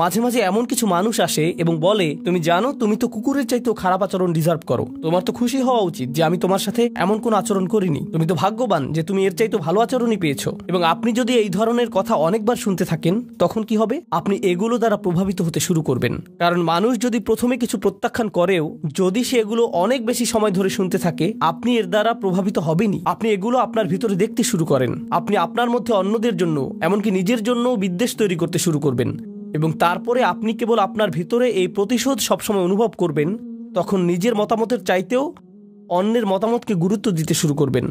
মাঝে মাঝে এমন কিছু মানুষ আসে এবং বলে, তুমি জানো তুমি তো কুকুরের চাইতেও খারাপ আচরণ ডিজার্ভ করো, তোমার তো খুশি হওয়া উচিত যে আমি তোমার সাথে এমন কোন আচরণ করিনি, তুমি তো ভাগ্যবান যে তুমি এর চাইতেও ভালো আচরণই পেয়েছো। এবং আপনি যদি এই ধরনের কথা অনেকবার শুনতে থাকেন তখন কি হবে? আপনি এগুলো দ্বারা প্রভাবিত হতে শুরু করবেন। কারণ মানুষ যদি প্রথমে কিছু প্রত্যাখ্যান করেও যদি সে এগুলো অনেক বেশি সময় ধরে শুনতে থাকে, আপনি এর দ্বারা প্রভাবিত হবেনই। আপনি এগুলো আপনার ভিতরে দেখতে শুরু করেন, আপনি আপনার মধ্যে অন্যদের জন্য এমনকি নিজের জন্য বিদ্বেষ তৈরি করতে শুরু করবেন, এবং তারপরে আপনি কেবল আপনার ভিতরে এই প্রতিশোধ সবসময় অনুভব করবেন। তখন নিজের মতামতের চাইতেও অন্যের মতামতকে গুরুত্ব দিতে শুরু করবেন।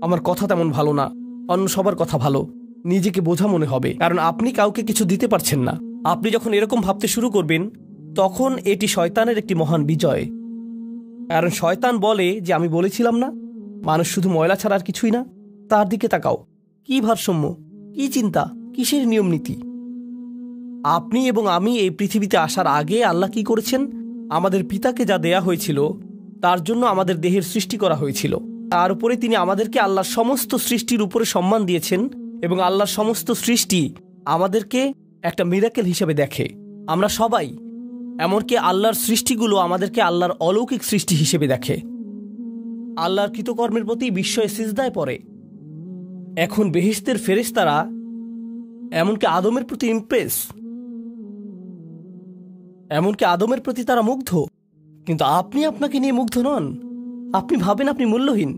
আমার কথা তেমন ভালো না, অন্য সবার কথা ভালো, নিজেকে বোঝা মনে হবে, কারণ আপনি কাউকে কিছু দিতে পারছেন না। আপনি যখন এরকম ভাবতে শুরু করবেন তখন এটি শয়তানের একটি মহান বিজয়। কারণ শয়তান বলে যে আমি বলেছিলাম না, মানুষ শুধু ময়লা ছাড়া আর কিছুই না। তার দিকে তাকাও, কি ভারসাম্য, কি চিন্তা, কিসের নিয়ম নীতি। আপনি এবং আমি এই পৃথিবীতে আসার আগে আল্লাহ কি করেছেন? আমাদের পিতাকে যা দেয়া হয়েছিল তার জন্য আমাদের দেহের সৃষ্টি করা হয়েছিল। তার উপরে তিনি আমাদেরকে আল্লাহর সমস্ত সৃষ্টির উপরে সম্মান দিয়েছেন, এবং আল্লাহর সমস্ত সৃষ্টি আমাদেরকে একটা মিরাকেল হিসেবে দেখে। আমরা সবাই, এমনকি আল্লাহর সৃষ্টিগুলো আমাদেরকে আল্লাহর অলৌকিক সৃষ্টি হিসেবে দেখে। আল্লাহর কৃতকর্মের প্রতি বিস্ময়ে সিজদায় পড়ে। এখন বেহেশতের ফেরেশতারা এমনকি আদমের প্রতি ইমপ্রেস, এমনকি আদমের প্রতি তারা মুগ্ধ। কিন্তু আপনি আপনাকে নিয়ে মুগ্ধ নন। আপনি ভাবেন আপনি মূল্যহীন,